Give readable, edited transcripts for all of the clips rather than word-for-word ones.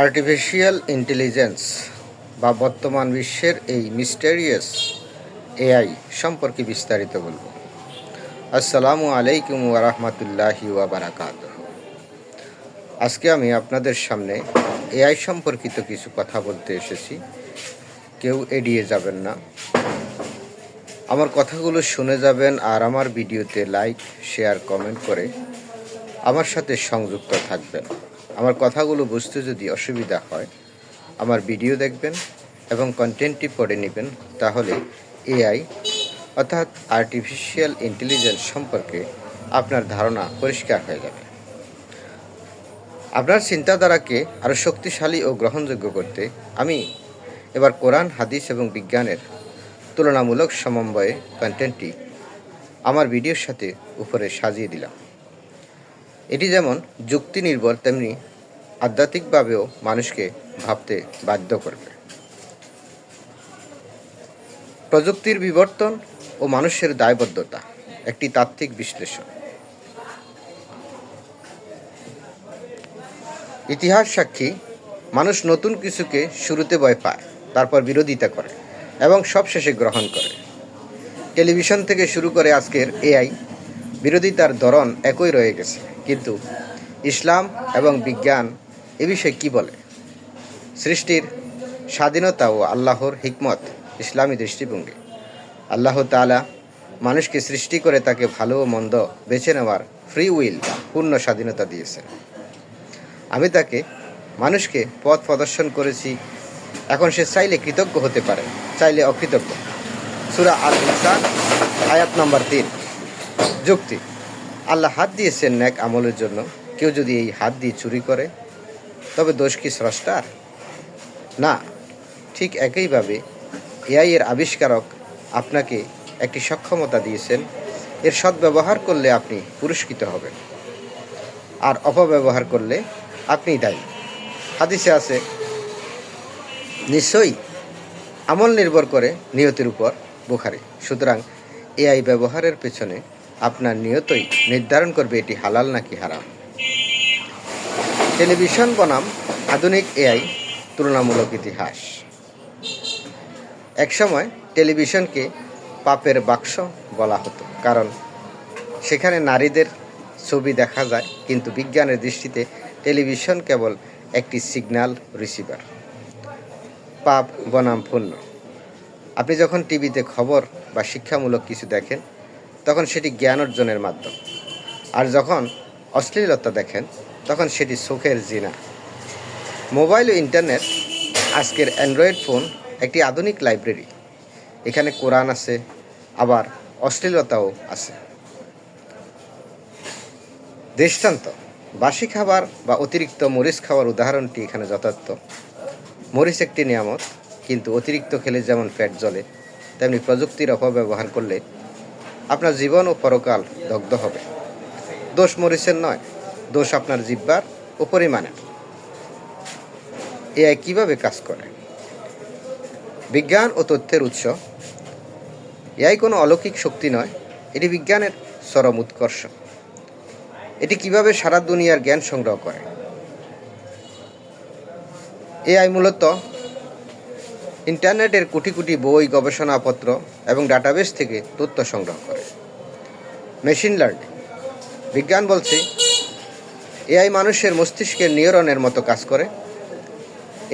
Artificial intelligence বা বর্তমান বিশ্বের এই মিস্টেরিয়াস এআই সম্পর্কে বিস্তারিত বলব। আসসালামু আলাইকুম ওয়া রাহমাতুল্লাহি ওয়া বারাকাতুহু। আজকে আমি আপনাদের সামনে এআই সম্পর্কিত কিছু কথা বলতে এসেছি। কেউ এড়িয়ে যাবেন না, আমার কথাগুলো শুনে যাবেন আর আমার ভিডিওতে লাইক, শেয়ার, কমেন্ট করে আমার সাথে সংযুক্ত থাকবেন। আমার কথাগুলো বুঝতে যদি অসুবিধা হয় আমার ভিডিও দেখবেন এবং কন্টেন্টটি পড়ে নেবেন, তাহলে এআই অর্থাৎ আর্টিফিশিয়াল ইন্টেলিজেন্স সম্পর্কে আপনার ধারণা পরিষ্কার হয়ে যাবে। আপনার চিন্তাধারাকে আরও শক্তিশালী ও গ্রহণযোগ্য করতে আমি এবার কোরআন, হাদিস এবং বিজ্ঞানের তুলনামূলক সমন্বয়ে কন্টেন্টটি আমার ভিডিওর সাথে উপরে সাজিয়ে দিলাম। এটি যেমন যুক্তি নির্ভর, তেমনি আধ্যাত্মিকভাবেও মানুষকে ভাবতে বাধ্য করবে। প্রযুক্তির বিবর্তন ও মানুষের দায়বদ্ধতা, একটি তাত্ত্বিক বিশ্লেষণ। ইতিহাস সাক্ষী, মানুষ নতুন কিছুকে শুরুতে ভয় পায়, তারপর বিরোধিতা করে এবং সবশেষে গ্রহণ করে। টেলিভিশন থেকে শুরু করে আজকের এআই, বিরোধিতার ধরন একই রয়ে গেছে। কিন্তু ইসলাম এবং বিজ্ঞান এ বিষয়ে কী বলে? সৃষ্টির স্বাধীনতা ও আল্লাহর হিকমত, ইসলামী দৃষ্টিভঙ্গি। আল্লাহ তাআলা মানুষকে সৃষ্টি করে তাকে ভালো ও মন্দ বেছে নেওয়ার ফ্রি উইল, পূর্ণ স্বাধীনতা দিয়েছেন। আমি তাকে মানুষকে পথ প্রদর্শন করেছি, এখন সে চাইলে কৃতজ্ঞ হতে পারে, চাইলে অকৃতজ্ঞ। সূরা আল ইনসান আয়াত নম্বর 3। যুক্তি: আল্লাহ হাত দিয়েছেন নেক আমলের জন্য। কেউ যদি এই হাত দিয়ে চুরি করে তবে দোষ কি স্রষ্টার? না। ঠিক একইভাবে এআই এর আবিষ্কারক আপনাকে একটি সক্ষমতা দিয়েছেন, এর সদ্ব্যবহার করলে আপনি পুরস্কৃত হবেন, আর অপব্যবহার করলে আপনিই দায়ী। হাদিসে আছে, নিশ্চয়ই আমল নির্ভর করে নিয়তের উপর, বুখারী। সুতরাং এআই ব্যবহারের পেছনে আপনার নিয়তই নির্ধারণ করবে এটি হালাল নাকি হারাম। টেলিভিশন বনাম আধুনিক এআই তুলনামূলক ইতিহাস। একসময় টেলিভিশনকে পাপের বাক্স বলা হতো, কারণ সেখানে নারীদের ছবি দেখা যায়। কিন্তু বিজ্ঞানের দৃষ্টিতে টেলিভিশন কেবল একটি সিগন্যাল রিসিভার। পাপ বনাম পুণ্য। আপনি যখন টিভিতে খবর বা শিক্ষামূলক কিছু দেখেন তখন সেটি জ্ঞান অর্জনের মাধ্যম, আর যখন অশ্লীলতা দেখেন তখন সেটি চোখের জিনা। মোবাইল ও ইন্টারনেট, আজকের অ্যান্ড্রয়েড ফোন একটি আধুনিক লাইব্রেরি। এখানে কোরআন আছে, আবার অশ্লীলতাও আছে। দৃষ্টান্ত: বাসি খাবার বা অতিরিক্ত মরিচ খাওয়ার উদাহরণটি এখানে যথার্থ। মরিচ একটি নিয়ামত, কিন্তু অতিরিক্ত খেলে যেমন পেট জ্বলে, তেমনি প্রযুক্তির অপব্যবহার করলে আপনার জীবন ও পরকাল দগ্ধ হবে। দোষ মরিচের নয়, দোষ আপনার জিহ্বার ও পরিমাণের। এআই কীভাবে কাজ করে? বিজ্ঞান ও তথ্যের উৎস। এআই কোনো অলৌকিক শক্তি নয়, এটি বিজ্ঞানের চরম উৎকর্ষ। এটি কিভাবে সারা দুনিয়ার জ্ঞান সংগ্রহ করে? এআই মূলত ইন্টারনেটের কোটি কোটি বই, গবেষণাপত্র এবং ডাটাবেস থেকে তথ্য সংগ্রহ করে। Machine learning. বিজ্ঞান বলছে এআই মানুষের মস্তিষ্কের নিউরনের মতো কাজ করে।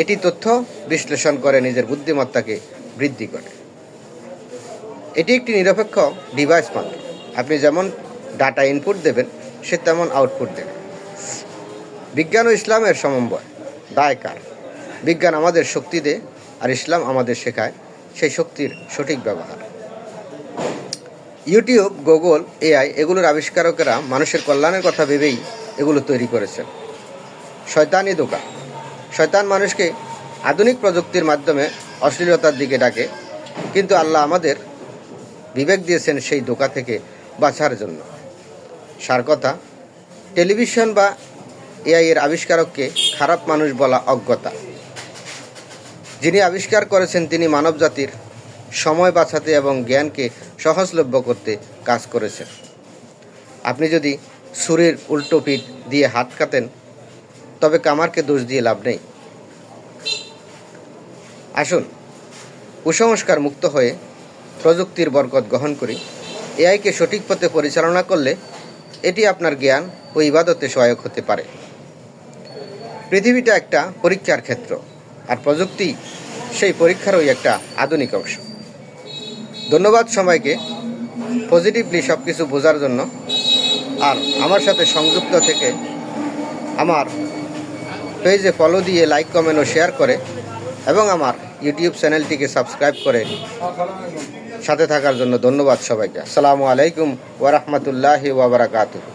এটি তথ্য বিশ্লেষণ করে নিজের বুদ্ধিমত্তাকে বৃদ্ধি করে। এটি একটি নিরপেক্ষ ডিভাইস মাত্র। আপনি যেমন ডাটা ইনপুট দেবেন, সে তেমন আউটপুট দেবে। বিজ্ঞান ও ইসলামের সমন্বয়। দায় কার? বিজ্ঞান আমাদের শক্তি দেয়, আর ইসলাম আমাদের শেখায় সেই শক্তির সঠিক ব্যবহার। ইউটিউব, গুগল, এআই এগুলোর আবিষ্কারকেরা মানুষের কল্যাণের কথা ভেবেই এগুলো তৈরি করেছেন। শয়তানি ধোঁকা। শয়তান মানুষকে আধুনিক প্রযুক্তির মাধ্যমে অশ্লীলতার দিকে ডাকে, কিন্তু আল্লাহ আমাদের বিবেক দিয়েছেন সেই ধোঁকা থেকে বাঁচার জন্য। সার কথা: টেলিভিশন বা এআই এর আবিষ্কারককে খারাপ মানুষ বলা অজ্ঞতা। যিনি আবিষ্কার করেছেন তিনি মানবজাতির সময় বাঁচাতে এবং জ্ঞানকে সহজলভ্য করতে কাজ করেছেন। আপনি যদি ছুরির উল্টো পিঠ দিয়ে হাত কাটেন তবে কামারকে দোষ দিয়ে লাভ নেই। আসুন কুসংস্কার মুক্ত হয়ে প্রযুক্তির বরকত গ্রহণ করি। এআইকে সঠিক পথে পরিচালনা করলে এটি আপনার জ্ঞান ও ইবাদতে সহায়ক হতে পারে। পৃথিবীটা একটা পরীক্ষার ক্ষেত্র, আর প্রযুক্তি সেই পরীক্ষারই একটা আধুনিক অংশ। ধন্যবাদ সবাইকে পজিটিভলি সব কিছু বোঝার জন্য, আর আমার সাথে সংযুক্ত থেকে আমার পেজে ফলো দিয়ে লাইক, কমেন্ট ও শেয়ার করে এবং আমার ইউটিউব চ্যানেলটিকে সাবস্ক্রাইব করে সাথে থাকার জন্য ধন্যবাদ সবাইকে। আসসালামু আলাইকুম ওয়া রাহমাতুল্লাহি ওয়া বারাকাতুহু।